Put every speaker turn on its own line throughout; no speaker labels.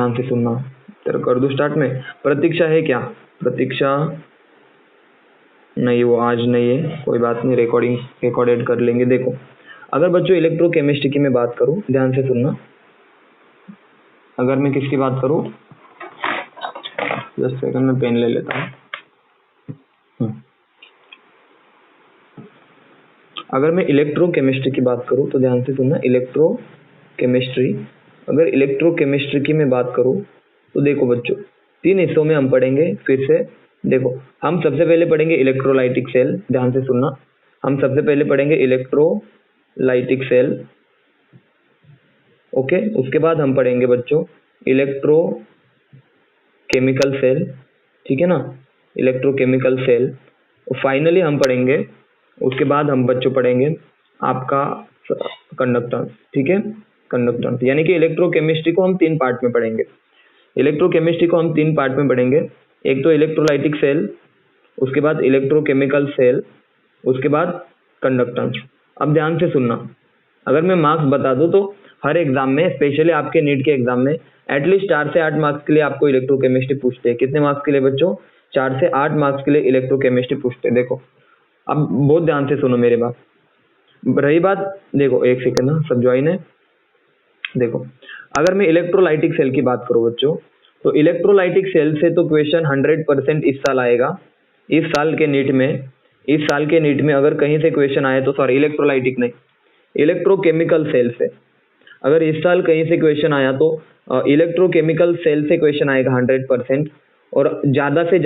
ध्यान से सुनना। चलो कर दूं स्टार्ट में। प्रतीक्षा है क्या? प्रतीक्षा नहीं, वो आज नहीं है, कोई बात नहीं, रिकॉर्डेड कर लेंगे। देखो अगर बच्चों इलेक्ट्रोकेमिस्ट्री की मैं बात करूं, ध्यान से सुनना। अगर मैं किसकी बात करूं, जस्ट सेकंड में पेन ले लेता हूं। अगर मैं इलेक्ट्रोकेमिस्ट्री की बात करूं तो ध्यान से सुनना। इलेक्ट्रोकेमिस्ट्री, अगर इलेक्ट्रोकेमिस्ट्री की मैं बात करूं तो देखो बच्चों 3 हिस्सों में हम पढ़ेंगे। फिर से देखो, हम सबसे पहले पढ़ेंगे इलेक्ट्रोलाइटिक सेल, ध्यान से सुनना। हम सबसे पहले पढ़ेंगे इलेक्ट्रोलाइटिक सेल, ओके। उसके बाद हम पढ़ेंगे बच्चों इलेक्ट्रोकेमिकल सेल, ठीक है ना, इलेक्ट्रोकेमिकल सेल। और फाइनली हम पढ़ेंगे, उसके बाद हम बच्चों पढ़ेंगे आपका कंडक्टेंस, ठीक है, कंडक्टेंस। यानी कि इलेक्ट्रोकेमिस्ट्री को हम 3 पार्ट में पढ़ेंगे। इलेक्ट्रोकेमिस्ट्री को हम 3 पार्ट में पढ़ेंगे। एक तो इलेक्ट्रोलाइटिक सेल, उसके बाद इलेक्ट्रोकेमिकल सेल, उसके बाद कंडक्टेंस। अब ध्यान से सुनना, अगर मैं मार्क्स बता दूं तो हर एग्जाम में, स्पेशली आपके नीट के एग्जाम में एटलीस्ट 4 से 8 मार्क्स के लिए आपको इलेक्ट्रोकेमिस्ट्री पूछते हैं। कितने मार्क्स के लिए बच्चों? 4 से 8 मार्क्स के लिए इलेक्ट्रोकेमिस्ट्री पूछते हैं। देखो अब बहुत ध्यान से सुनो मेरी बात। रही बात, देखो एक सेकंड ना, सब ज्वाइन है। देखो अगर मैं इलेक्ट्रोलाइटिक सेल की बात करूं बच्चों, तो इलेक्ट्रोलाइटिक सेल से तो क्वेश्चन 100% इस साल आएगा। इस साल के नीट में अगर कहीं से क्वेश्चन आए तो, सॉरी इलेक्ट्रोलाइटिक नहीं, इलेक्ट्रोकेमिकल सेल से अगर इस साल कहीं से क्वेश्चन आया तो इलेक्ट्रोकेमिकल सेल से क्वेश्चन आएगा 100%। और ज्यादा से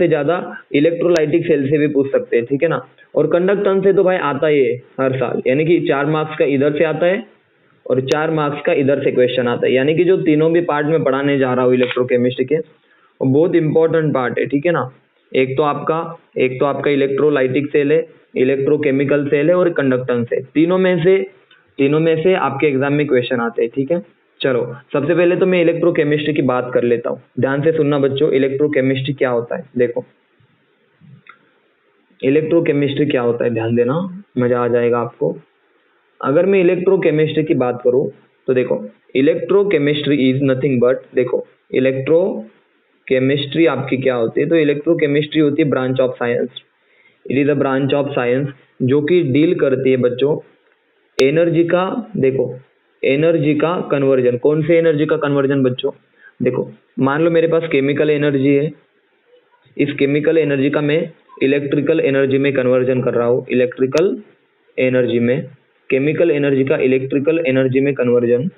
ज्यादा इलेक्ट्रोलाइटिक सेल से भी पूछ सकते हैं, ठीक है ना। और कंडक्टेंस से तो भाई आता ही है हर साल, यानी कि 4 मार्क्स का इधर से आता है और 4 मार्क्स का इधर से क्वेश्चन आता है। यानी कि जो तीनों भी पार्ट में पढ़ाने जा रहा हूँ इलेक्ट्रोकेमिस्ट्री के, वो बहुत इंपॉर्टेंट पार्ट है, ठीक है ना। एक तो आपका इलेक्ट्रोलाइटिक सेल है, इलेक्ट्रोकेमिकल सेल है और कंडक्टेंस है। तीनों में से आपके एग्जाम में क्वेश्चन आते हैं, ठीक है। चलो सबसे पहले तो मैं इलेक्ट्रोकेमिस्ट्री की बात कर लेता हूँ। ध्यान से सुनना बच्चों, इलेक्ट्रोकेमिस्ट्री क्या होता है। देखो इलेक्ट्रोकेमिस्ट्री क्या होता है, ध्यान देना, मजा आ जाएगा आपको। अगर मैं इलेक्ट्रोकेमिस्ट्री की बात करूं तो देखो इलेक्ट्रोकेमिस्ट्री इज नथिंग बट, देखो इलेक्ट्रोकेमिस्ट्री आपकी क्या होती है, तो इलेक्ट्रोकेमिस्ट्री होती है branch of science. It is a branch of science जो कि डील करती है बच्चों एनर्जी का, देखो एनर्जी का कन्वर्जन। कौन से एनर्जी का कन्वर्जन बच्चों? देखो मान लो मेरे पास केमिकल एनर्जी है, इस केमिकल एनर्जी का मैं इलेक्ट्रिकल एनर्जी में कन्वर्जन कर रहा हूँ, इलेक्ट्रिकल एनर्जी में, केमिकल एनर्जी का इलेक्ट्रिकल एनर्जी में कन्वर्जन।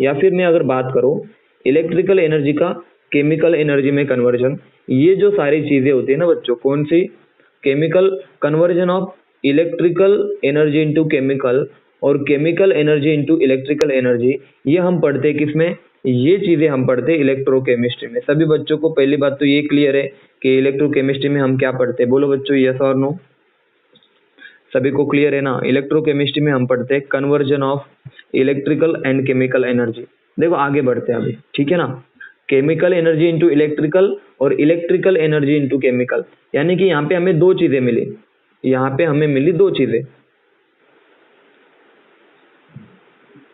या फिर मैं अगर बात करूँ इलेक्ट्रिकल एनर्जी का केमिकल एनर्जी में कन्वर्जन, ये जो सारी चीजें होती है ना बच्चों, कौन सी? Chemical conversion of electrical energy into chemical और chemical energy into electrical energy, ये हम पढ़ते हैं किसमें? ये चीजें हम पढ़ते हैं इलेक्ट्रोकेमिस्ट्री में। सभी बच्चों को पहली बात तो ये क्लियर है कि इलेक्ट्रोकेमिस्ट्री में हम क्या पढ़ते हैं? बोलो बच्चों यस और नो, सभी को क्लियर है ना? इलेक्ट्रोकेमिस्ट्री में हम पढ़ते हैं conversion of electrical and chemical energy. देखो आगे बढ़ते हैं अभी, ठीक है ना। केमिकल एनर्जी इंटू इलेक्ट्रिकल और इलेक्ट्रिकल एनर्जी इंटू केमिकल, यानी कि यहाँ पे हमें 2 चीजें मिली, यहाँ पे हमें मिली 2 चीजें।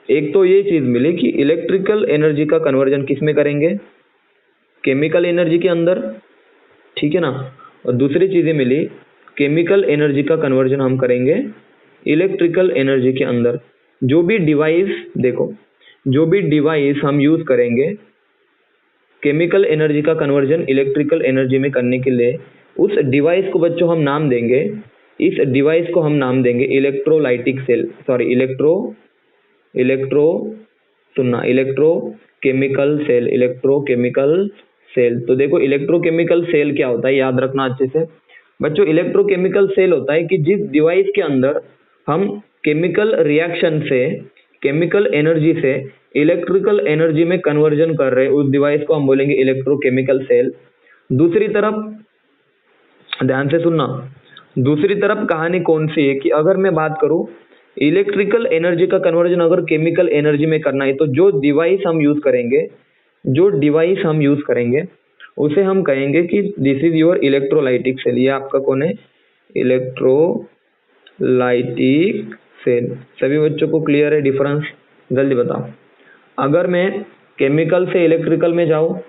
एक तो ये चीज मिली कि इलेक्ट्रिकल एनर्जी का कन्वर्जन किस में करेंगे? केमिकल एनर्जी के अंदर, ठीक है ना। और दूसरी चीजें मिली, केमिकल एनर्जी का कन्वर्जन हम करेंगे इलेक्ट्रिकल एनर्जी के अंदर। जो भी डिवाइस, देखो जो भी डिवाइस हम यूज करेंगे केमिकल एनर्जी का कन्वर्जन इलेक्ट्रिकल एनर्जी में करने के लिए, उस डिवाइस को बच्चों हम नाम देंगे, इस डिवाइस को हम नाम देंगे electrolytic cell, sorry electrochemical cell. तो देखो इलेक्ट्रोकेमिकल सेल क्या होता है, याद रखना अच्छे से बच्चों। इलेक्ट्रोकेमिकल सेल होता है कि जिस डिवाइस के अंदर हम केमिकल रिएक्शन से, केमिकल एनर्जी से इलेक्ट्रिकल एनर्जी में कन्वर्जन कर रहे हैं, उस डिवाइस को हम बोलेंगे इलेक्ट्रोकेमिकल सेल। दूसरी तरफ ध्यान से सुनना, दूसरी तरफ कहानी कौन सी है कि अगर मैं बात करूं इलेक्ट्रिकल एनर्जी का कन्वर्जन अगर केमिकल एनर्जी में करना है, तो जो डिवाइस हम यूज करेंगे उसे हम कहेंगे कि this is your electrolytic cell. ये आपका कौन है? Electrolytic cell. सभी बच्चों को क्लियर है डिफरेंस? जल्दी बताओ। अगर मैं केमिकल से इलेक्ट्रिकल में जाऊँ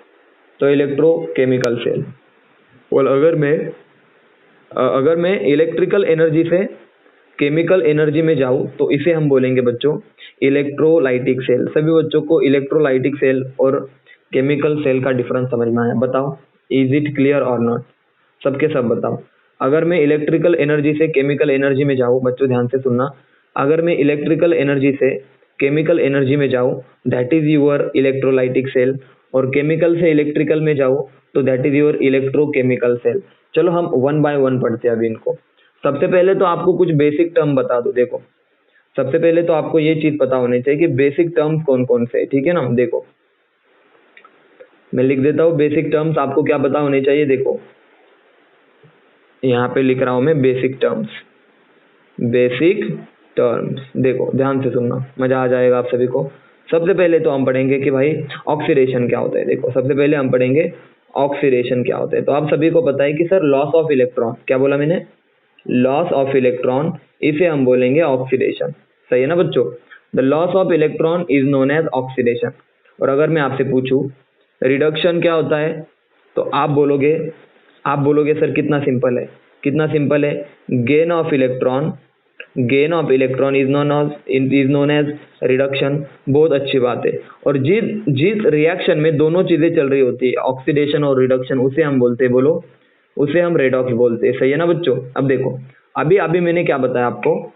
तो इलेक्ट्रोकेमिकल सेल। और अगर मैं इलेक्ट्रिकल एनर्जी से केमिकल एनर्जी में जाऊँ तो इसे हम बोलेंगे बच्चों इलेक्ट्रोलाइटिक सेल। सभी बच्चों को इलेक्ट्रोलाइटिक सेल और केमिकल सेल का डिफरेंस समझना है। बताओ, इज इट क्लियर और नॉट? सबके सब बताओ। अगर मैं इलेक्ट्रिकल एनर्जी से केमिकल एनर्जी में जाऊँ, बच्चों ध्यान से सुनना, अगर मैं इलेक्ट्रिकल एनर्जी से केमिकल एनर्जी में जाऊँ that is your electrolytic cell, और केमिकल से इलेक्ट्रिकल में जाऊँ तो that is your electrochemical cell. चलो हम वन बाय वन पढ़ते हैं अभी इनको। सबसे पहले तो आपको कुछ बेसिक टर्म बता दो। देखो, सबसे पहले तो आपको ये चीज पता होनी चाहिए कि बेसिक टर्म्स कौन कौन से है, ठीक है ना। देखो मैं लिख देता हूँ बेसिक टर्म्स, आपको क्या पता होने चाहिए। देखो यहाँ पे लिख रहा हूं मैं बेसिक टर्म्स। बेसिक टर्म्स देखो ध्यान से सुनना, मजा आ जाएगा आप सभी को। सबसे पहले तो हम पढ़ेंगे कि भाई ऑक्सीडेशन क्या होता है। देखो सबसे पहले हम पढ़ेंगे ऑक्सीडेशन क्या होता है। तो आप सभी को पता है कि सर लॉस ऑफ इलेक्ट्रॉन, क्या बोला मैंने, लॉस ऑफ इलेक्ट्रॉन, इसे हम बोलेंगे ऑक्सीडेशन। सही है ना बच्चों? The loss of electron is known as oxidation. और अगर मैं आपसे पूछूं रिडक्शन क्या होता है, तो आप बोलोगे सर कितना सिंपल है, कितना सिंपल है, gain of electron is known as reduction. बहुत अच्छी बात है। और जिस रिएक्शन में दोनों चीजें चल रही होती है, ऑक्सीडेशन और रिडक्शन, उसे हम बोलते हैं, बोलो, उसे हम रेडॉक्स बोलते हैं। सही है ना बच्चों? अब देखो अभी मैंने क्या बताया आपको,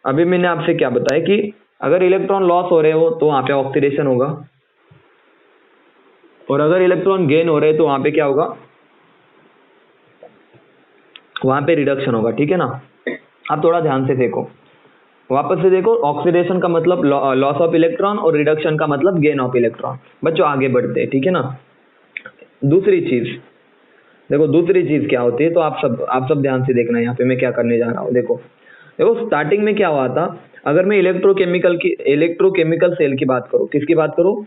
अभी मैंने आपसे क्या बताया कि अगर इलेक्ट्रॉन लॉस हो रहे हो तो वहां पे ऑक्सीडेशन होगा, और अगर इलेक्ट्रॉन गेन हो रहे हैं तो वहां पे क्या होगा, वहां पे रिडक्शन होगा। ठीक है ना? आप थोड़ा ध्यान से देखो, वापस से देखो, ऑक्सीडेशन का मतलब लॉस ऑफ इलेक्ट्रॉन और रिडक्शन का मतलब गेन ऑफ इलेक्ट्रॉन। बच्चों आगे बढ़ते हैं, ठीक है ना। दूसरी चीज देखो, दूसरी चीज क्या होती है, तो आप सब ध्यान से देखना यहाँ पे मैं क्या करने जा रहा हूँ। देखो स्टार्टिंग में क्या हुआ था, अगर मैं इलेक्ट्रोकेमिकल सेल की बात करूँ, किसकी बात करूँ,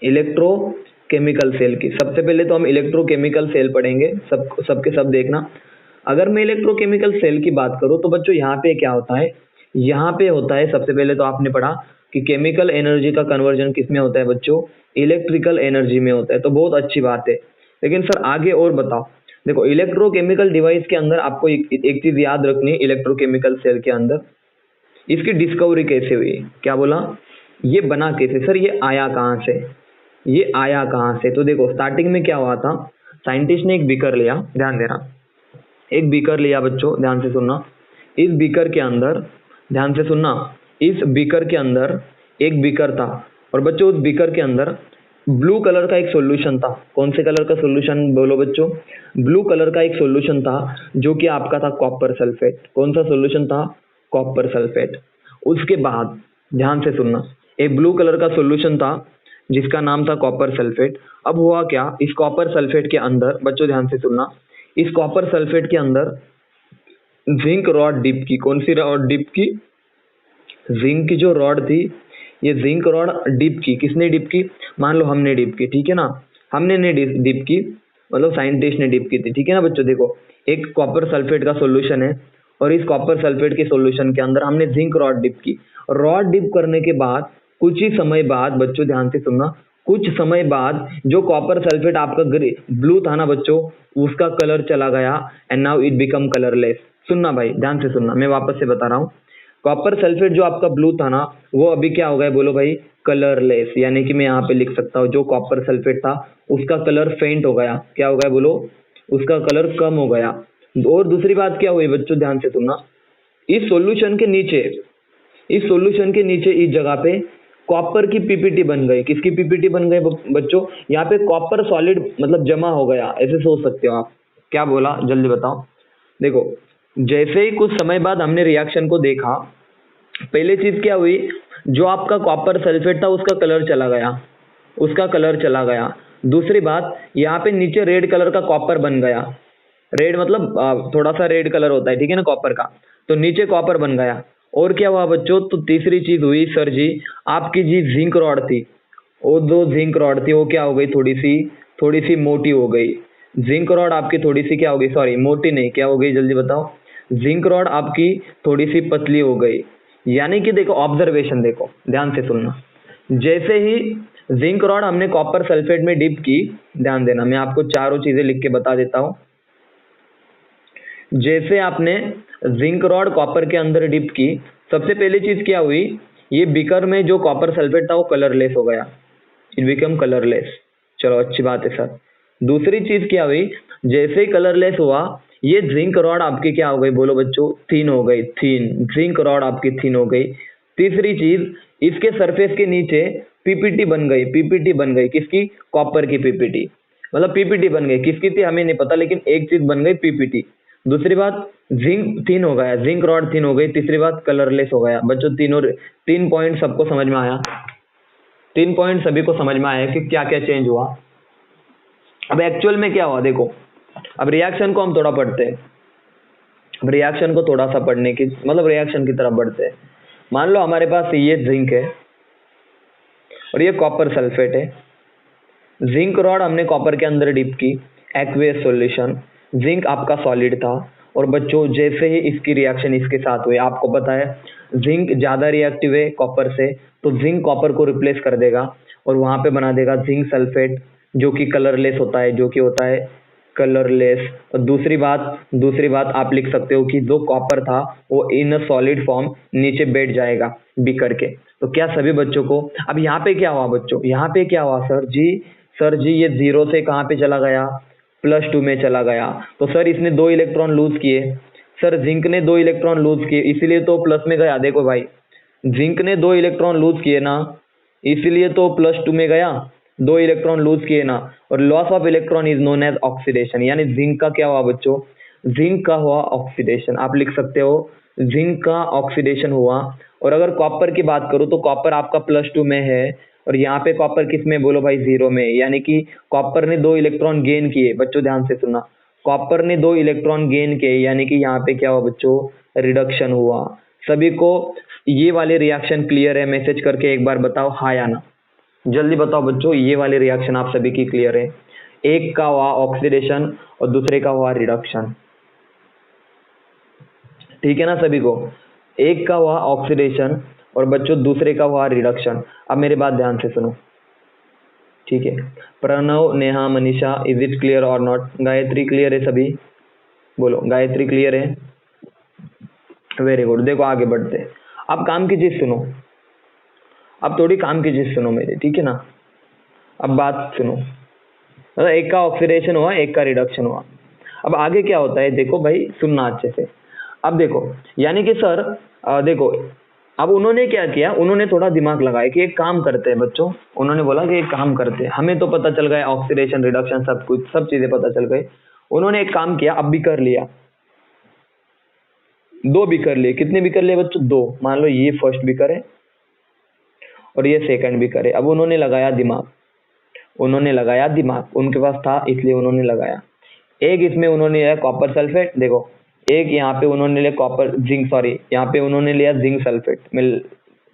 इलेक्ट्रोकेमिकल सेल की। सबसे पहले तो हम इलेक्ट्रोकेमिकल सेल पढ़ेंगे, सबके सब देखना। अगर मैं इलेक्ट्रोकेमिकल सेल की बात करूँ तो बच्चों यहाँ पे क्या होता है, यहाँ पे होता है, सबसे पहले तो आपने पढ़ा कि केमिकल एनर्जी का कन्वर्जन किसमें होता है बच्चों, इलेक्ट्रिकल एनर्जी में होता है। तो बहुत अच्छी बात है, लेकिन सर आगे और बताओ। देखो इलेक्ट्रोकेमिकल डिवाइस के अंदर आपको एक चीज याद रखनी है, इलेक्ट्रोकेमिकल सेल के अंदर इसकी डिस्कवरी कैसे हुई। क्या बोला, ये बना कैसे, सर ये आया कहाँ से, ये आया कहाँ से। तो देखो स्टार्टिंग में क्या हुआ था, साइंटिस्ट ने एक बीकर लिया, ध्यान देना, एक बीकर लिया बच्चों, ध्यान से सुनना। इस बीकर के अंदर, ध्यान से सुनना, इस बीकर के अंदर एक बीकर था, और बच्चों उस बीकर के अंदर ब्लू कलर का एक सॉल्यूशन था। कौन से कलर का सॉल्यूशन, बोलो बच्चों, ब्लू कलर का एक सॉल्यूशन था, जो कि आपका था कॉपर सल्फेट। कौन सा सॉल्यूशन था, कॉपर सल्फेट। उसके बाद ध्यान से सुनना, एक ब्लू कलर का सॉल्यूशन था जिसका नाम था कॉपर सल्फेट। अब हुआ क्या, इस कॉपर सल्फेट के अंदर, बच्चों ध्यान से सुनना, इस कॉपर सल्फेट के अंदर जिंक रॉड डिप की। कौन सी रॉड डिप की, जिंक की जो रॉड थी, ये जिंक रॉड डिप की। किसने डिप की, मान लो हमने डिप की, ठीक है ना, हमने ने डिप की, मतलब साइंटिस्ट ने डिप की थी, ठीक है ना बच्चों। देखो एक कॉपर सल्फेट का सॉल्यूशन है, और इस कॉपर सल्फेट के सॉल्यूशन के अंदर हमने जिंक रॉड डिप की। रॉड डिप करने के बाद कुछ ही समय बाद, बच्चों ध्यान से सुनना, कुछ समय बाद जो कॉपर सल्फेट आपका ब्लू था ना बच्चों, उसका कलर चला गया, and now it become colourless. सुनना भाई, ध्यान से सुनना, मैं वापस से बता रहा हूँ, कॉपर सल्फेट जो आपका ब्लू था ना, वो अभी क्या हो गया, बोलो भाई, कलरलेस। यानी कि मैं यहाँ पे लिख सकता हूँ, जो कॉपर सल्फेट था उसका कलर फेंट हो गया। क्या हो गया, बोलो, उसका कलर कम हो गया। और दूसरी बात क्या हुई बच्चों, ध्यान से सुनना, इस सॉल्यूशन के नीचे, इस सॉल्यूशन के नीचे इस जगह पे कॉपर की पीपीटी बन गई। किसकी पीपीटी बन गई बच्चों, यहाँ पे कॉपर सॉलिड मतलब जमा हो गया, ऐसे सोच सकते हो आप। क्या बोला, जल्दी बताओ। देखो जैसे ही कुछ समय बाद हमने रिएक्शन को देखा, पहले चीज क्या हुई, जो आपका कॉपर सल्फेट था उसका कलर चला गया, उसका कलर चला गया। दूसरी बात, यहाँ पे नीचे रेड कलर का कॉपर बन गया। रेड मतलब थोड़ा सा रेड कलर होता है, ठीक है ना, कॉपर का, तो नीचे कॉपर बन गया। और क्या हुआ बच्चों, तो तीसरी चीज हुई, सर जी आपकी जी जिंक रॉड थी, वो जो जिंक रॉड थी वो क्या हो गई, थोड़ी सी मोटी हो गई। जिंक रॉड आपकी थोड़ी सी क्या हो गई, सॉरी मोटी नहीं, क्या हो गई, जल्दी बताओ, जिंक रॉड आपकी थोड़ी सी पतली हो गई। यानी कि देखो ऑब्जर्वेशन, देखो ध्यान से सुनना, जैसे ही जिंक रॉड हमने कॉपर सल्फेट में डिप की, ध्यान देना मैं आपको चारों चीजें लिख के बता देता हूँ। जैसे आपने जिंक रॉड कॉपर के अंदर डिप की, सबसे पहली चीज क्या हुई, ये बीकर में जो कॉपर सल्फेट था वो कलरलेस हो गया, इट बिकम कलरलेस। चलो अच्छी बात है सर। दूसरी चीज क्या हुई, जैसे ही कलरलेस हुआ ये जिंक रॉड आपकी क्या हो गई, बोलो बच्चों, थिन हो गई, थिन, जिंक रॉड आपकी थिन हो गई। तीसरी चीज, इसके सरफेस के नीचे पीपीटी बन गई, पीपीटी बन गई, किसकी, कॉपर की पीपीटी, मतलब पीपीटी बन गई, किसकी थी हमें नहीं पता, लेकिन एक चीज बन गई पीपीटी। दूसरी बात, जिंक थिन हो गया, जिंक रॉड थिन हो गई। तीसरी बात, कलरलेस हो गया। बच्चों तीन पॉइंट सबको समझ में आया, 3 पॉइंट सभी को समझ में आया कि क्या क्या चेंज हुआ। अब एक्चुअल में क्या हुआ देखो, अब रिएक्शन को हम थोड़ा पढ़ते हैं, अब रिएक्शन को थोड़ा सा पढ़ने की मतलब रिएक्शन की तरफ बढ़ते हैं। मान लो हमारे पास ये जिंक है और ये कॉपर सल्फेट है। जिंक रॉड हमने कॉपर के अंदर डिप की, एक्वेस सॉल्यूशन, जिंक आपका सॉलिड था। और बच्चों जैसे ही इसकी रिएक्शन इसके साथ हुई, आपको पता है जिंक ज्यादा रिएक्टिव है कॉपर से, तो जिंक कॉपर को रिप्लेस कर देगा और वहां पे बना देगा जिंक सल्फेट, जो कि कलरलेस होता है, जो कि होता है कलरलेस। और दूसरी बात आप लिख सकते हो कि जो कॉपर था वो इन सॉलिड फॉर्म नीचे बैठ जाएगा बीकर के। तो क्या सभी बच्चों को, अब यहाँ पे क्या हुआ बच्चों, यहाँ पे क्या हुआ सर जी ये 0 से कहाँ पे चला गया, +2 में चला गया। तो सर इसने 2 इलेक्ट्रॉन लूज किए, सर जिंक ने 2 इलेक्ट्रॉन लूज किए, इसीलिए तो प्लस में गया। देखो भाई, जिंक ने 2 इलेक्ट्रॉन लूज किए ना, इसीलिए तो +2 में गया, 2 इलेक्ट्रॉन लूज किए ना। और loss of electron is known as oxidation, यानी जिंक का क्या हुआ बच्चों, जिंक का हुआ ऑक्सीडेशन। आप लिख सकते हो जिंक का ऑक्सीडेशन हुआ। और अगर कॉपर की बात करूं तो कॉपर आपका +2 में है और यहाँ पे कॉपर किस में, बोलो भाई 0 में, यानी कि कॉपर ने 2 इलेक्ट्रॉन गेन किए। बच्चों ध्यान से सुनना, कॉपर ने 2 इलेक्ट्रॉन गेन किए, यानी कि यहाँ पे क्या हुआ बच्चों, रिडक्शन हुआ। सभी को ये वाले रिएक्शन क्लियर है, मैसेज करके एक बार बताओ हाँ या ना, जल्दी बताओ बच्चों, ये वाले रिएक्शन आप सभी की क्लियर है। एक का हुआ ऑक्सीडेशन और दूसरे का हुआ रिडक्शन, ठीक है ना सभी को, एक का हुआ ऑक्सीडेशन और बच्चों दूसरे का हुआ रिडक्शन। अब मेरी बात ध्यान से सुनो, ठीक है। Pranav, Neha, Manisha, is it clear और नॉट? गायत्री क्लियर है सभी, बोलो गायत्री क्लियर है, वेरी गुड। देखो आगे बढ़ते हैं, अब काम की चीज सुनो, अब थोड़ी काम की चीज सुनो मेरी, ठीक है ना। अब बात सुनो, मतलब एक का ऑक्सीडेशन हुआ, एक का रिडक्शन हुआ। अब आगे क्या होता है देखो भाई, सुनना अच्छे से। अब देखो, यानी कि सर देखो, अब उन्होंने क्या किया, उन्होंने थोड़ा दिमाग लगाया कि एक काम करते हैं बच्चों, उन्होंने बोला कि एक काम करते हैं, हमें तो पता चल गया ऑक्सीडेशन रिडक्शन सब कुछ, सब चीजें पता चल गई। उन्होंने एक काम किया, अब भी कर लिया, 2 बीकर लिए। कितने बीकर लिए बच्चों, 2। मान लो ये फर्स्ट बीकर है और ये सेकंड बीकर है। अब उन्होंने लगाया दिमाग, उन्होंने लगाया दिमाग, उनके पास था इसलिए उन्होंने लगाया। एक इसमें उन्होंने लिया कॉपर सल्फेट, देखो एक यहाँ पे उन्होंने लिया कॉपर जिंक, सॉरी यहाँ पे उन्होंने लिया जिंक सल्फेट। मैं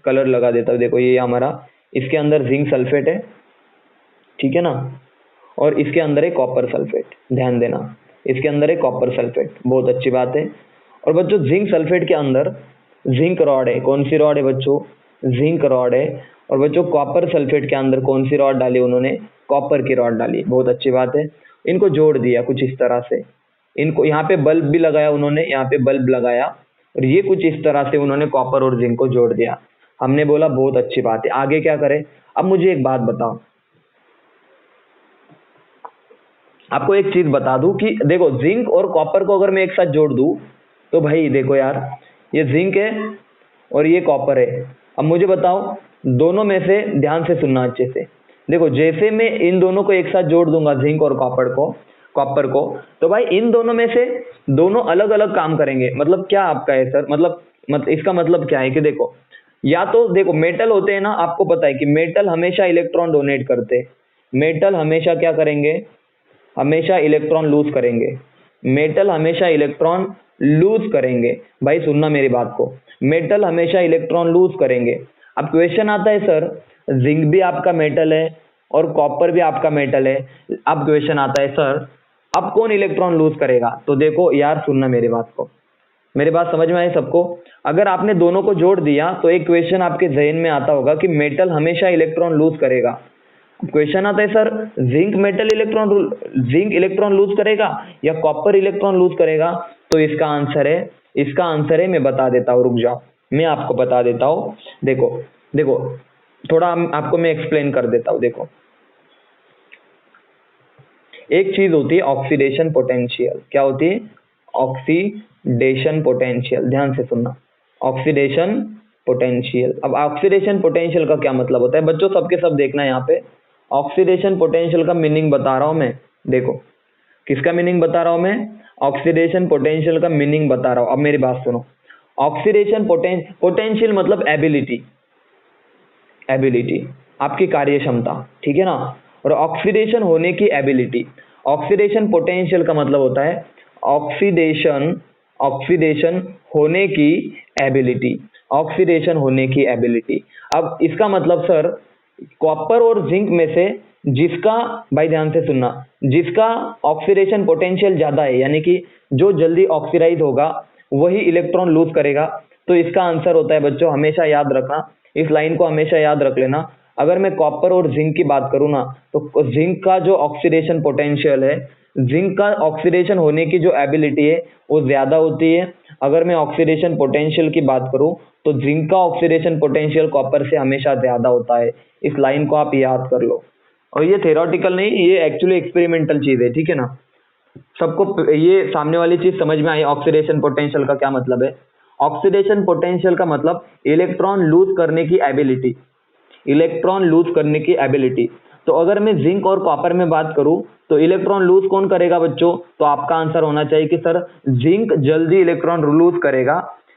कलर लगा देता हूँ, देखो ये हमारा, इसके अंदर जिंक सल्फेट है, ठीक है ना, और इसके अंदर है कॉपर सल्फेट, ध्यान देना, इसके अंदर है कॉपर सल्फेट, बहुत अच्छी बात है। और बच्चों जिंक सल्फेट के अंदर जिंक रॉड है, कौन सी रॉड है बच्चों, जिंक रॉड है। और बच्चों कॉपर सल्फेट के अंदर कौन सी रॉड डाली उन्होंने, कॉपर की रॉड डाली, बहुत अच्छी बात है। इनको जोड़ दिया कुछ इस तरह से, इनको यहाँ पे बल्ब भी लगाया उन्होंने, यहाँ पे बल्ब लगाया और ये कुछ इस तरह से उन्होंने कॉपर और जिंक को जोड़ दिया। हमने बोला बहुत अच्छी बात है, आगे क्या करें। अब मुझे एक बात बताओ, आपको एक चीज बता दूं कि देखो जिंक और कॉपर को अगर मैं एक साथ जोड़ दूं तो भाई देखो यार, ये जिंक है और ये कॉपर है। अब मुझे बताओ दोनों में से, ध्यान से सुनना अच्छे से, देखो जैसे मैं इन दोनों को एक साथ जोड़ दूंगा जिंक और कॉपर को, तो भाई इन दोनों में से दोनों अलग अलग काम करेंगे। मतलब क्या आपका है सर, मतलब इसका मतलब क्या है कि देखो, या तो देखो मेटल होते हैं ना, आपको पता है कि मेटल हमेशा इलेक्ट्रॉन डोनेट करते हैं, मेटल हमेशा क्या करेंगे, हमेशा इलेक्ट्रॉन लूज करेंगे, मेटल हमेशा इलेक्ट्रॉन लूज करेंगे। भाई सुनना मेरी बात को, मेटल हमेशा इलेक्ट्रॉन लूज करेंगे। अब क्वेश्चन आता है सर जिंक भी आपका मेटल है और कॉपर भी आपका मेटल है, अब क्वेश्चन आता है सर अब कौन इलेक्ट्रॉन लूज करेगा। तो देखो यार सुनना मेरी बात को, मेरी बात समझ में आई सबको। अगर आपने दोनों को जोड़ दिया तो एक क्वेश्चन आपके जहन में आता होगा कि मेटल हमेशा इलेक्ट्रॉन लूज करेगा, क्वेश्चन आता है सर जिंक इलेक्ट्रॉन लूज करेगा या कॉपर इलेक्ट्रॉन लूज करेगा? तो इसका आंसर है, मैं बता देता हूँ, रुक जाओ, मैं आपको बता देता हूँ। देखो देखो, थोड़ा आपको मैं एक्सप्लेन कर देता हूँ। देखो, एक चीज होती है ऑक्सीडेशन पोटेंशियल। क्या होती है? Oxidation potential. ध्यान से सुनना, ऑक्सीडेशन पोटेंशियल। अब ऑक्सीडेशन पोटेंशियल का क्या मतलब होता है बच्चों? सबके सब देखना है यहाँ पे। ऑक्सीडेशन पोटेंशियल का मीनिंग बता रहा हूं मैं। देखो, किसका मीनिंग बता रहा हूं मैं? ऑक्सीडेशन पोटेंशियल का मीनिंग बता रहा हूं। अब मेरी बात सुनो। ऑक्सीडेशन पोटेंशियल मतलब एबिलिटी, आपकी कार्य क्षमता, ठीक है ना। और ऑक्सीडेशन होने की एबिलिटी। ऑक्सीडेशन पोटेंशियल का मतलब होता है ऑक्सीडेशन होने की एबिलिटी, ऑक्सीडेशन होने की एबिलिटी। अब इसका मतलब सर, कॉपर और जिंक में से जिसका, भाई ध्यान से सुनना, जिसका ऑक्सीडेशन पोटेंशियल ज्यादा है, यानी कि जो जल्दी ऑक्सीडाइज होगा, वही इलेक्ट्रॉन लूज करेगा। तो इसका आंसर होता है बच्चों, हमेशा याद रखना, इस लाइन को हमेशा याद रख लेना। अगर मैं कॉपर और जिंक की बात करूँ ना, तो जिंक का जो ऑक्सीडेशन पोटेंशियल है, जिंक का ऑक्सीडेशन होने की जो एबिलिटी है वो ज्यादा होती है। अगर मैं ऑक्सीडेशन पोटेंशियल की बात करूं तो जिंक का ऑक्सीडेशन पोटेंशियल कॉपर से हमेशा ज्यादा होता है। इस लाइन को आप याद कर लो। और ये थेरोटिकल नहीं, ये एक्चुअली एक्सपेरिमेंटल चीज है, ठीक है ना। सबको ये सामने वाली चीज समझ में आई? ऑक्सीडेशन पोटेंशियल का क्या मतलब है? ऑक्सीडेशन पोटेंशियल का मतलब इलेक्ट्रॉन लूज करने की एबिलिटी, इलेक्ट्रॉन लूज करने की एबिलिटी। तो अगर मैं जिंक और कॉपर में बात करूं तो इलेक्ट्रॉन लूज कौन करेगा बच्चों? तो आपका आंसर होना चाहिए कि सर जिंक जल्दी इलेक्ट्रॉन लूज करेगा,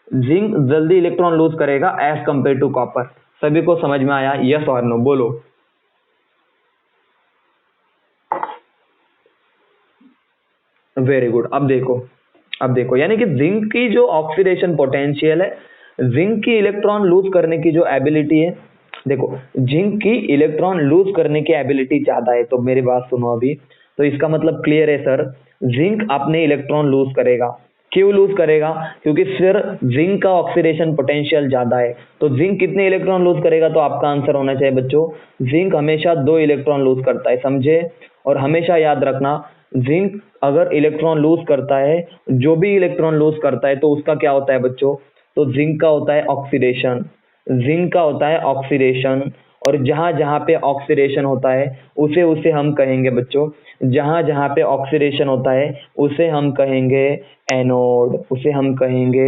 जिंक जल्दी इलेक्ट्रॉन लूज करेगा एज कंपेयर टू कॉपर। सभी को समझ में आया? यस और नो बोलो। Very good. अब देखो, यानी कि जिंक की जो ऑक्सीडेशन पोटेंशियल है, जिंक की इलेक्ट्रॉन लूज करने की जो एबिलिटी है, देखो जिंक की इलेक्ट्रॉन लूज करने की एबिलिटी ज्यादा है। तो मेरी बात सुनो अभी। तो इसका मतलब क्लियर है सर, जिंक अपने इलेक्ट्रॉन लूज करेगा। क्यों लूज करेगा? क्योंकि सर जिंक का ऑक्सीडेशन पोटेंशियल ज्यादा है। तो जिंक कितने इलेक्ट्रॉन लूज करेगा? तो आपका आंसर होना चाहिए बच्चों, जिंक हमेशा 2 इलेक्ट्रॉन लूज करता है, समझे। और हमेशा याद रखना, जिंक अगर इलेक्ट्रॉन लूज करता है, जो भी इलेक्ट्रॉन लूज करता है, तो उसका क्या होता है बच्चों? तो जिंक का होता है ऑक्सीडेशन, जिंक का होता है ऑक्सीडेशन। और जहां जहां पे ऑक्सीडेशन होता है उसे उसे हम कहेंगे बच्चों, जहां जहां पे ऑक्सीडेशन होता है उसे हम कहेंगे एनोड, उसे हम कहेंगे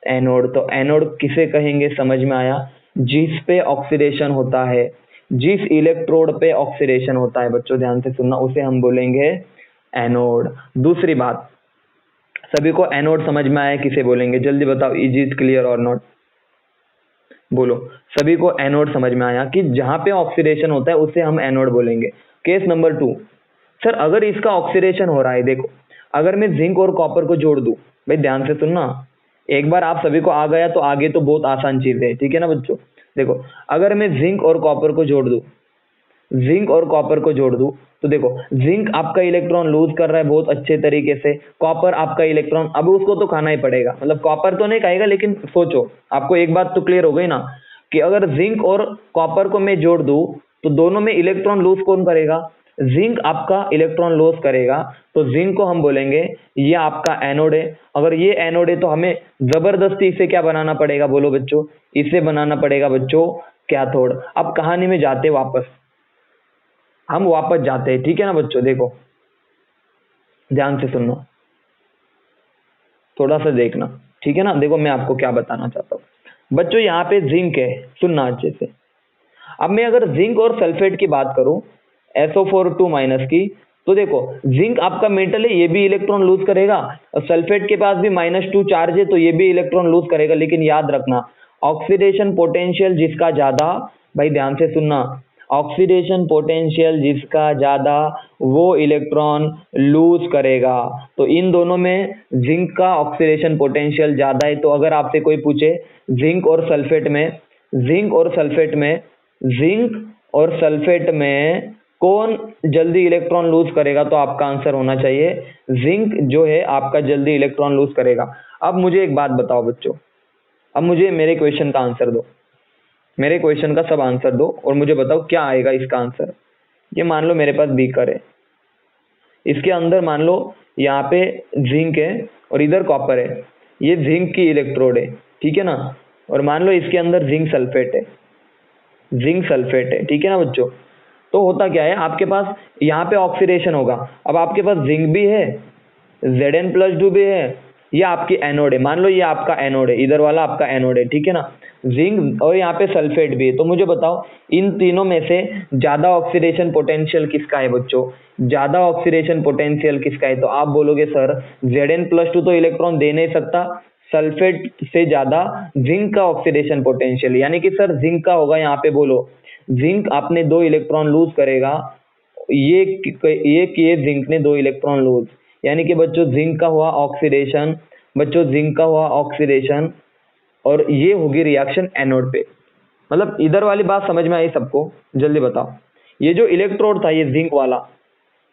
एनोड। तो एनोड किसे कहेंगे? समझ में आया? जिस पे ऑक्सीडेशन होता है, जिस इलेक्ट्रोड पे ऑक्सीडेशन होता है बच्चों, ध्यान से सुनना, उसे हम बोलेंगे एनोड। दूसरी बात, सभी को एनोड समझ में आया? किसे बोलेंगे जल्दी बताओ? इज इट क्लियर और नॉट? बोलो। सभी को एनोड समझ में आया कि जहां पे ऑक्सीडेशन होता है उसे हम एनोड बोलेंगे। केस नंबर 2, सर अगर इसका ऑक्सीडेशन हो रहा है, देखो अगर मैं जिंक और कॉपर को जोड़ दूं, भाई ध्यान से सुनना, एक बार आप सभी को आ गया तो आगे तो बहुत आसान चीज है, ठीक है ना बच्चों। देखो, अगर मैं जिंक और कॉपर को जोड़ दूं, जिंक और कॉपर को जोड़ दूं, तो देखो जिंक आपका इलेक्ट्रॉन लूज कर रहा है बहुत अच्छे तरीके से, कॉपर आपका इलेक्ट्रॉन, अब उसको तो खाना ही पड़ेगा, मतलब कॉपर तो नहीं खाएगा, लेकिन सोचो, आपको एक बात तो क्लियर हो गई ना कि अगर जिंक और कॉपर को मैं जोड़ दूं तो दोनों में इलेक्ट्रॉन लूज कौन करेगा? जिंक आपका इलेक्ट्रॉन लॉस करेगा। तो जिंक को हम बोलेंगे ये आपका एनोड है। अगर ये एनोड है तो हमें जबरदस्ती इसे क्या बनाना पड़ेगा? बोलो बच्चों, इसे बनाना पड़ेगा बच्चों कैथोड। अब कहानी में जाते वापस, हम वापस जाते हैं, ठीक है ना बच्चों। देखो ध्यान से सुनना, थोड़ा सा देखना, ठीक है ना। देखो मैं आपको क्या बताना चाहता हूँ बच्चों, यहाँ पे जिंक है, सुनना अच्छे से। अब मैं अगर जिंक और सल्फेट की बात करूं, SO4 माइनस की, तो देखो जिंक आपका मेटल है, ये भी इलेक्ट्रॉन लूज करेगा, और सल्फेट के पास भी -2 चार्ज है तो ये भी इलेक्ट्रॉन लूज करेगा। लेकिन याद रखना, ऑक्सीडेशन पोटेंशियल जिसका ज्यादा, भाई ध्यान से सुनना, ऑक्सीडेशन पोटेंशियल जिसका ज्यादा वो इलेक्ट्रॉन लूज करेगा। तो इन दोनों में जिंक का ऑक्सीडेशन पोटेंशियल ज्यादा है। तो अगर आपसे कोई पूछे जिंक और सल्फेट में, जिंक और सल्फेट में, जिंक और सल्फेट में कौन जल्दी इलेक्ट्रॉन लूज करेगा, तो आपका आंसर होना चाहिए जिंक जो है आपका जल्दी इलेक्ट्रॉन लूज करेगा। अब मुझे एक बात बताओ बच्चों, अब मुझे मेरे क्वेश्चन का आंसर दो, मेरे क्वेश्चन का सब आंसर दो और मुझे बताओ क्या आएगा इसका आंसर। ये मान लो मेरे पास बीकर है, इसके अंदर मान लो यहाँ पे जिंक है और इधर कॉपर है, ये जिंक की इलेक्ट्रोड है, ठीक है ना। और मान लो इसके अंदर जिंक सल्फेट है, जिंक सल्फेट है, ठीक है ना बच्चों। तो होता क्या है, आपके पास यहाँ पे ऑक्सीडेशन होगा। अब आपके पास जिंक भी है, Zn+2 भी है, ये आपकी एनोड है। मान लो ये आपका एनोड है, इधर वाला आपका एनोड है, ठीक है ना। जिंक और यहाँ पे सल्फेट भी है। तो मुझे बताओ इन तीनों में से ज्यादा ऑक्सीडेशन पोटेंशियल किसका है बच्चों, ज्यादा ऑक्सीडेशन पोटेंशियल किसका है। तो आप बोलोगे सर Zn+2 तो इलेक्ट्रॉन दे नहीं सकता, सल्फेट से ज्यादा जिंक का ऑक्सीडेशन पोटेंशियल, यानी कि सर जिंक का होगा। यहाँ पे बोलो जिंक आपने 2 इलेक्ट्रॉन लूज करेगा, ये किए जिंक ने 2 इलेक्ट्रॉन लूज, यानी कि बच्चों जिंक का हुआ ऑक्सीडेशन, बच्चों जिंक का हुआ ऑक्सीडेशन, और ये होगी रिएक्शन एनोड पे। मतलब इधर वाली बात समझ में आई सबको, जल्दी बताओ। ये जो इलेक्ट्रोड था ये जिंक वाला,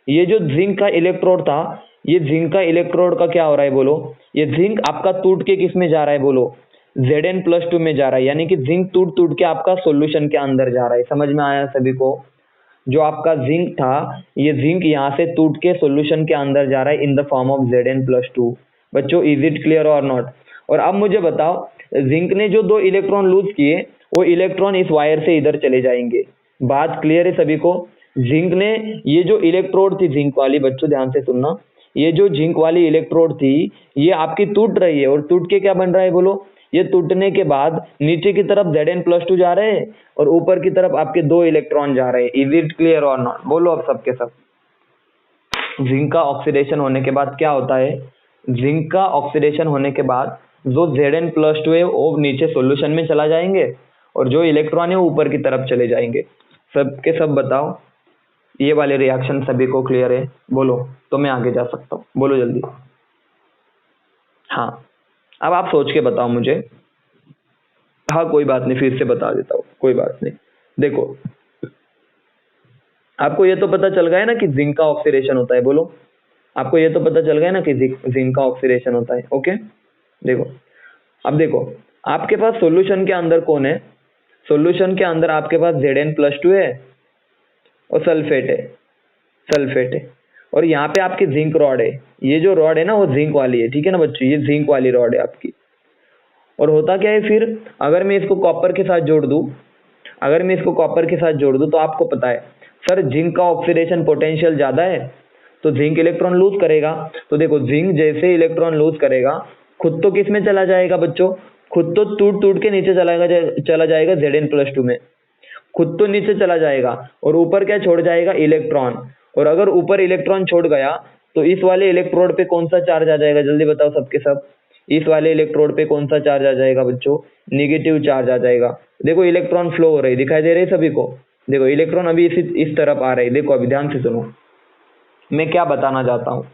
ये जो जिंक का इलेक्ट्रोड था, ये जिंक का इलेक्ट्रोड का क्या हो रहा है बोलो, ये जिंक आपका टूट के किस में जा रहा है बोलो, Zn+2 में जा रहा है, यानी कि जिंक टूट टूट के आपका सॉल्यूशन के अंदर जा रहा है। समझ में आया सभी को। जो आपका जिंक था, ये जिंक यहाँ से टूट के सॉल्यूशन के अंदर जा रहा है in the form of Zn+2। बच्चों इज इट क्लियर और नॉट। और अब मुझे बताओ जिंक ने जो 2 इलेक्ट्रॉन लूज किए, वो इलेक्ट्रॉन इस वायर से इधर चले जाएंगे। बात क्लियर है सभी को। जिंक ने ये जो इलेक्ट्रोड थी जिंक वाली, बच्चों ध्यान से सुनना, ये जो जिंक वाली इलेक्ट्रोड थी ये आपकी टूट रही है, और टूट के क्या बन रहा है बोलो, ये टूटने के बाद नीचे की तरफ Zn+2 जा रहे हैं और ऊपर की तरफ आपके 2 इलेक्ट्रॉन जा रहे हैं। इज इट क्लियर और नॉट, बोलो अब सबके सब। जिंक का ऑक्सीडेशन होने के बाद क्या होता है, जिंक का ऑक्सीडेशन होने के बाद जो Zn+2 है वो नीचे सॉल्यूशन में चला जाएंगे, और जो इलेक्ट्रॉन है वो ऊपर की तरफ चले जाएंगे। सबके सब बताओ ये वाले रिएक्शन सभी को क्लियर है, बोलो तो मैं आगे जा सकता हूँ, बोलो जल्दी। हाँ अब आप सोच के बताओ मुझे। हाँ कोई बात नहीं, फिर से बता देता हूँ, कोई बात नहीं। देखो आपको ये तो पता चल गया है ना कि जिंक का ऑक्सीडेशन होता है, बोलो आपको ये तो पता चल गया ना कि जिंक का ऑक्सीडेशन होता है। ओके देखो, अब देखो आपके पास सॉल्यूशन के अंदर कौन है, सॉल्यूशन के अंदर आपके पास Zn+2 है और सल्फेट है, सल्फेट है, और यहाँ पे आपकी जिंक रॉड है। ये जो रॉड है ना वो जिंक वाली है, ठीक है ना बच्चों, ये जिंक वाली रॉड है आपकी। और होता क्या है फिर, अगर मैं इसको कॉपर के साथ जोड़ दूं, अगर मैं इसको कॉपर के साथ जोड़ दूं तो आपको पता है सर जिंक का ऑक्सीडेशन पोटेंशियल ज्यादा है, तो जिंक इलेक्ट्रॉन लूज करेगा। तो देखो जिंक जैसे इलेक्ट्रॉन लूज करेगा, खुद तो किस में चला जाएगा बच्चों, खुद तो टूट टूट के नीचे चला जाएगा Zn+2 में, खुद तो नीचे चला जाएगा, और ऊपर क्या छोड़ जाएगा, इलेक्ट्रॉन। और अगर ऊपर इलेक्ट्रॉन छोड़ गया तो इस वाले इलेक्ट्रोड पे कौन सा चार्ज आ जाएगा, जल्दी बताओ सबके सब। इस वाले इलेक्ट्रोड पे कौन सा चार्ज आ जाएगा बच्चों, निगेटिव चार्ज आ जाएगा। देखो इलेक्ट्रॉन फ्लो हो रही दिखाई दे रही है सभी को। देखो इलेक्ट्रॉन अभी इस तरफ आ रहे हैं। देखो अभी ध्यान से सुनो मैं क्या बताना चाहता हूँ।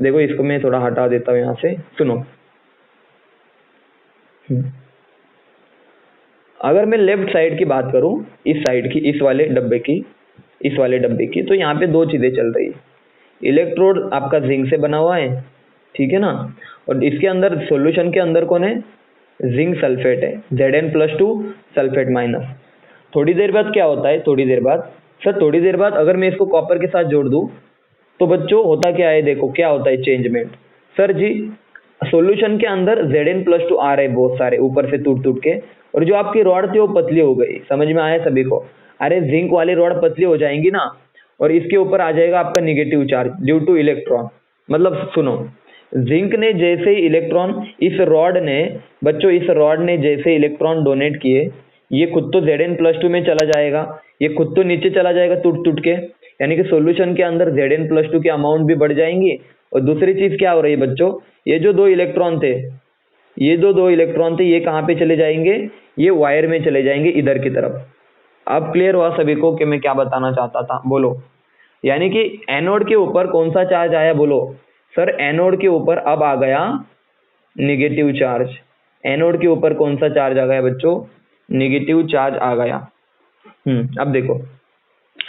देखो इसको मैं थोड़ा हटा देता हूँ यहाँ से, सुनो। अगर मैं लेफ्ट साइड की बात करूं, इस साइड की, इस वाले डब्बे की, इस वाले डब्बे की, तो यहाँ पे 2 चीजें चल रही है। इलेक्ट्रोड आपका जिंक से बना हुआ है, ठीक है ना, और इसके अंदर सॉल्यूशन के अंदर कौन है, जिंक सल्फेट है, Zn+2 सल्फेट माइनस। थोड़ी देर बाद क्या होता है, थोड़ी देर बाद सर, थोड़ी देर बाद अगर मैं इसको कॉपर के साथ जोड़ दूं तो बच्चों होता क्या है, देखो क्या होता है चेंजमेंट। सर जी सॉल्यूशन के अंदर Zn+2 आ रहे बहुत सारे ऊपर से टूट टूट के, और जो आपकी रॉड थी वो पतली हो गई। समझ में आया सभी को। अरे जिंक वाली रॉड पतली हो जाएंगी ना, और इसके ऊपर आ जाएगा आपका negative charge due two electron. मतलब सुनो, जिंक ने जैसे ही इलेक्ट्रॉन, इस रॉड ने बच्चों, इस रॉड ने जैसे इलेक्ट्रॉन डोनेट किए, ये खुद तो Zn+2 में चला जाएगा, ये खुद तो नीचे चला जाएगा टूट टूट के, यानी कि सॉल्यूशन के अंदर Zn+2 की अमाउंट भी बढ़ जाएंगी। और दूसरी चीज क्या हो रही है बच्चों, ये जो 2 इलेक्ट्रॉन थे, ये जो 2 इलेक्ट्रॉन थे, ये कहाँ पे चले जाएंगे, ये वायर में चले जाएंगे इधर की तरफ। अब क्लियर हुआ सभी को कि मैं क्या बताना चाहता था, बोलो। यानी कि एनोड के ऊपर कौन सा चार्ज आया, बोलो सर। एनोड के ऊपर अब आ गया निगेटिव चार्ज। एनोड के ऊपर कौन सा चार्ज आ गया बच्चों, निगेटिव चार्ज आ गया। अब देखो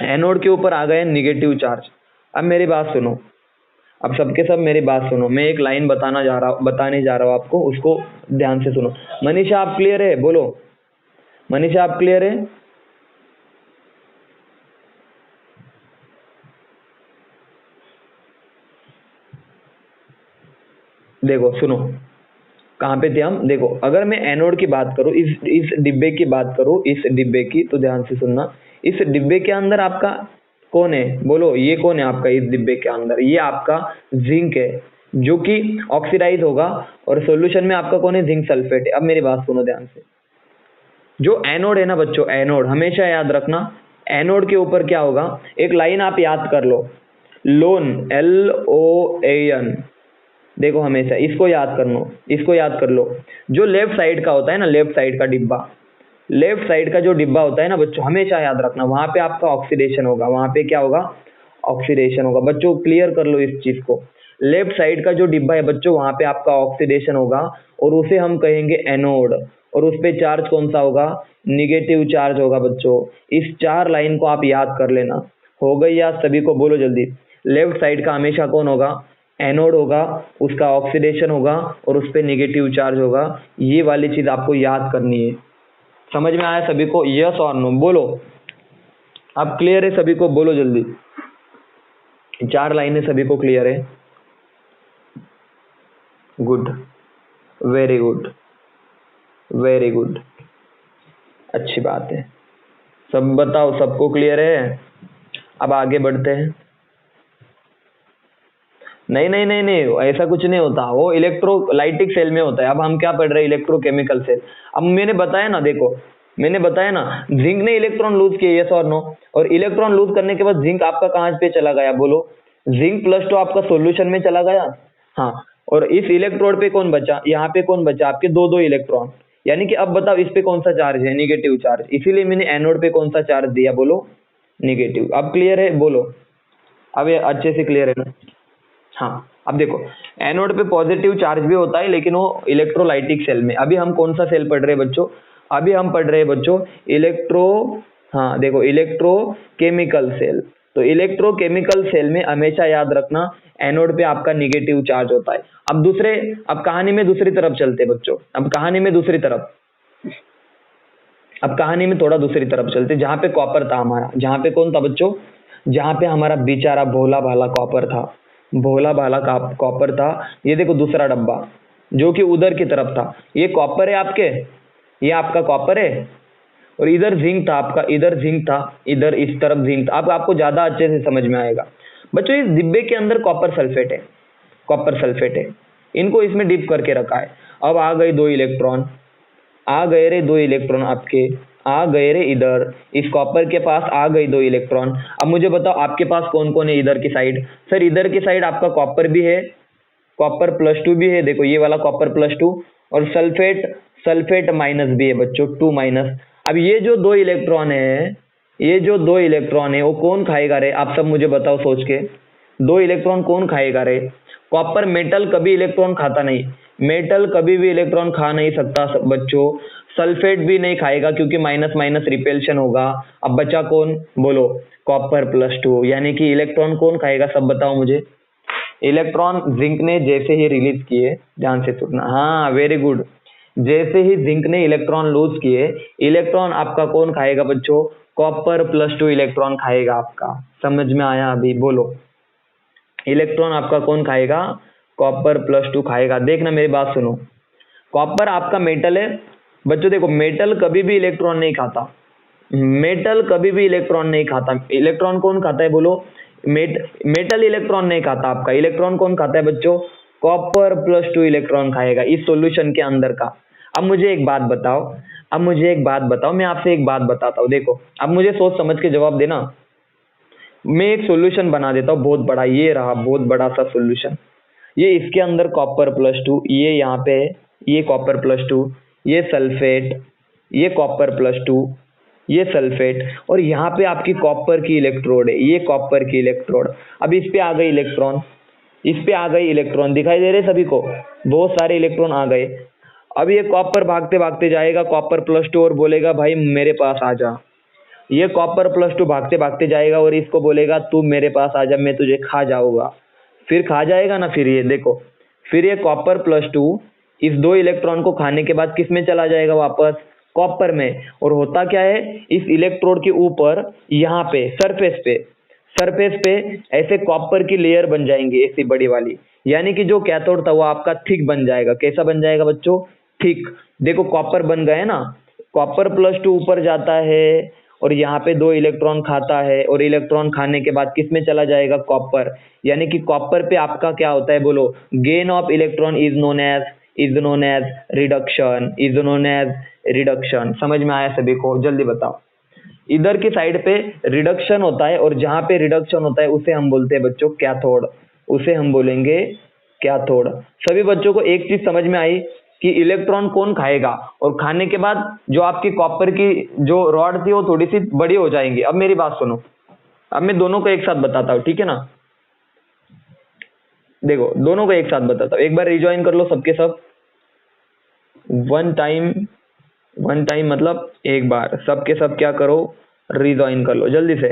एनोड के ऊपर आ गया निगेटिव चार्ज। अब मेरी बात सुनो, अब सबके सब मेरी बात सुनो। मैं एक लाइन बताने जा रहा हूँ आपको, उसको ध्यान से सुनो। मनीषा आप क्लियर है, बोलो। मनीषा आप क्लियर है, देखो सुनो, कहाँ पे थे हम? देखो अगर मैं एनोड की बात करूँ, इस डिब्बे की बात करूँ, इस डिब्बे की, तो ध्यान से सुनना। इस डिब्बे के अंदर आपका कौन है? बोलो, ये कौन है आपका इस डिब्बे के अंदर? ये आपका जिंक है, जो कि ऑक्सीडाइज होगा, और सॉल्यूशन में आपका कौन है? जिंक सल्फेट है। अब मेरी बात सुनो ध्यान से। जो एनोड है ना बच्चों, एनोड हमेशा याद रखना, एनोड के ऊपर क्या होगा? एक लाइन आप याद कर लो, लोन, LOAN। देखो हमेशा इसको याद करना, इसको याद कर लो। जो लेफ्ट साइड का होता है ना, लेफ्ट साइड का डिब्बा, लेफ्ट साइड का जो डिब्बा होता है ना बच्चों, हमेशा याद रखना, वहां पे आपका ऑक्सीडेशन होगा। वहां पे क्या होगा? ऑक्सीडेशन होगा। बच्चों क्लियर कर लो इस चीज को। लेफ्ट साइड का जो डिब्बा है बच्चों, वहां पे आपका ऑक्सीडेशन होगा, और उसे हम कहेंगे एनोड। और उस पे चार्ज कौन सा होगा? निगेटिव चार्ज होगा बच्चों। इस 4 लाइन को आप याद कर लेना। हो गई याद सभी को? बोलो जल्दी। लेफ्ट साइड का हमेशा कौन होगा? एनोड होगा, उसका ऑक्सीडेशन होगा, और उस पे निगेटिव चार्ज होगा। ये वाली चीज आपको याद करनी है। समझ में आया सभी को? यस और नो बोलो। अब क्लियर है सभी को? बोलो जल्दी। 4 लाइनें सभी को क्लियर है? Good, very good, very good, अच्छी बात है। सब बताओ, सबको क्लियर है? अब आगे बढ़ते हैं। नहीं नहीं नहीं नहीं, ऐसा कुछ नहीं होता, वो इलेक्ट्रोलाइटिक सेल में होता है। अब हम क्या पढ़ रहे हैं? Electrochemical cell. अब मैंने बताया ना, देखो मैंने बताया ना, जिंक ने इलेक्ट्रॉन लूज किए, यस और नो। और इलेक्ट्रॉन लूज करने के बाद जिंक आपका कहाँ पे चला गया? बोलो। जिंक प्लस टू आपका सॉल्यूशन में चला गया। हाँ, और इस इलेक्ट्रोड पे कौन बचा? यहाँ पे कौन बचा? आपके दो दो इलेक्ट्रॉन। यानी कि अब बताओ इस पे कौन सा चार्ज है? Negative charge. इसीलिए मैंने एनोड पे कौन सा चार्ज दिया? बोलो, निगेटिव। अब क्लियर है? बोलो। अब ये अच्छे से क्लियर है ना? हाँ, अब देखो, एनोड पे पॉजिटिव चार्ज भी होता है, लेकिन वो इलेक्ट्रोलाइटिक सेल में। अभी हम कौन सा सेल पढ़ रहे हैं बच्चों? अभी हम पढ़ रहे हैं बच्चों इलेक्ट्रो, हाँ देखो, इलेक्ट्रोकेमिकल सेल। तो इलेक्ट्रोकेमिकल सेल में हमेशा याद रखना, एनोड पे आपका निगेटिव चार्ज होता है। अब कहानी में दूसरी तरफ चलते हैं बच्चों। अब कहानी में थोड़ा दूसरी तरफ चलते, जहाँ पे कॉपर था हमारा। जहाँ पे कौन था बच्चों? जहाँ पे हमारा बेचारा भोला भाला कॉपर था। भोला भाला कॉपर था। ये देखो दूसरा डब्बा, जो कि उधर की तरफ था। ये कॉपर है आपके, ये आपका कॉपर है, और इधर जिंक था आपका, इधर जिंक था, इधर इस तरफ जिंक था। अब आपको ज्यादा अच्छे से समझ में आएगा बच्चों। इस डिब्बे के अंदर कॉपर सल्फेट है, कॉपर सल्फेट है। इनको इसमें डिप करके रखा है। अब आ गए 2 इलेक्ट्रॉन, आ गए रे 2 इलेक्ट्रॉन आपके, आ गए रे इधर। इस कॉपर के पास आ गए 2 इलेक्ट्रॉन। अब मुझे बताओ आपके पास कौन कौन है इधर की साइड? सर इधर की साइड आपका कॉपर भी है, कॉपर प्लस टू भी है। देखो ये वाला कॉपर प्लस टू, और सल्फेट, सल्फेट माइनस भी है बच्चों, 2 माइनस। अब ये जो 2 इलेक्ट्रॉन है, ये जो 2 इलेक्ट्रॉन है, वो कौन खाएगा रे? आप सब मुझे बताओ सोच के। 2 इलेक्ट्रॉन कौन खाएगा रे? कॉपर, मेटल कभी इलेक्ट्रॉन खाता नहीं। मेटल कभी भी इलेक्ट्रॉन खा नहीं सकता बच्चों। सल्फेट भी नहीं खाएगा, क्योंकि माइनस माइनस रिपेल्शन होगा। अब बचा कौन? बोलो, कॉपर प्लस टू। यानी कि इलेक्ट्रॉन कौन खाएगा? सब बताओ मुझे। इलेक्ट्रॉन जिंक ने जैसे ही रिलीज किए, ध्यान से सुनना, हाँ वेरी गुड, जैसे ही जिंक ने इलेक्ट्रॉन लूज किए, इलेक्ट्रॉन आपका कौन खाएगा बच्चों? कॉपर प्लस टू इलेक्ट्रॉन खाएगा आपका। समझ में आया अभी? बोलो, इलेक्ट्रॉन आपका कौन खाएगा? कॉपर प्लस टू खाएगा। देखना मेरी बात सुनो, कॉपर आपका मेटल है बच्चों। देखो मेटल कभी भी इलेक्ट्रॉन नहीं खाता, मेटल कभी भी इलेक्ट्रॉन नहीं खाता। इलेक्ट्रॉन कौन खाता है? बोलो, मेटल इलेक्ट्रॉन नहीं खाता आपका। इलेक्ट्रॉन कौन खाता है बच्चों? कॉपर प्लस टू इलेक्ट्रॉन खाएगा इस सॉल्यूशन के अंदर का। अब मुझे एक बात बताओ, मैं आपसे एक बात बताता हूँ। देखो अब मुझे सोच समझ के जवाब देना। मैं एक सॉल्यूशन बना देता हूँ बहुत बड़ा, ये रहा बहुत बड़ा सा सॉल्यूशन। ये इसके अंदर कॉपर प्लस टू, ये यहाँ पे ये कॉपर प्लस टू, ये सल्फेट, ये कॉपर प्लस टू, ये सल्फेट, और यहाँ पे आपकी कॉपर की इलेक्ट्रोड है, ये कॉपर की इलेक्ट्रोड। अब इस पे आ गई इलेक्ट्रॉन, इस पे आ गई इलेक्ट्रॉन, दिखाई दे रहे सभी को? बहुत सारे इलेक्ट्रॉन आ गए। अब ये कॉपर भागते भागते जाएगा कॉपर प्लस टू, और बोलेगा भाई मेरे पास आ जा। ये कॉपर प्लस टू भागते भागते जाएगा और इसको बोलेगा तू मेरे पास आ जा, मैं तुझे खा जाऊंगा। फिर खा जाएगा ना। फिर ये देखो, फिर ये कॉपर प्लस टू इस 2 इलेक्ट्रॉन को खाने के बाद किस में चला जाएगा? वापस कॉपर में। और होता क्या है, इस इलेक्ट्रोड के ऊपर यहाँ पे सरफेस पे ऐसे कॉपर की लेयर बन जाएंगी ऐसी बड़ी वाली, यानी कि जो कैथोड था वो आपका थिक बन जाएगा। कैसा बन जाएगा बच्चों? थिक। देखो कॉपर बन गए ना, कॉपर +2 ऊपर जाता है और यहाँ पे 2 इलेक्ट्रॉन खाता है, और इलेक्ट्रॉन खाने के बाद किस में चला जाएगा? कॉपर। यानी कि कॉपर पे आपका क्या होता है बोलो? Gain of electron is known as reduction. समझ में आया सभी को? जल्दी बताओ। इधर की साइड पे रिडक्शन होता है, और जहां पे रिडक्शन होता है उसे हम बोलते हैं बच्चों कैथोड, उसे हम बोलेंगे कैथोड। सभी बच्चों को एक चीज समझ में आई कि इलेक्ट्रॉन कौन खाएगा, और खाने के बाद जो आपकी कॉपर की जो रॉड थी वो थोड़ी सी बड़ी हो जाएंगी। अब मेरी बात सुनो, अब मैं दोनों को एक साथ बताता हूँ, ठीक है ना? देखो दोनों को एक साथ बताता हूँ, एक बार रिजॉइन कर लो सबके सब। वन टाइम मतलब एक बार, सबके सब क्या करो? रिजॉइन कर लो जल्दी से।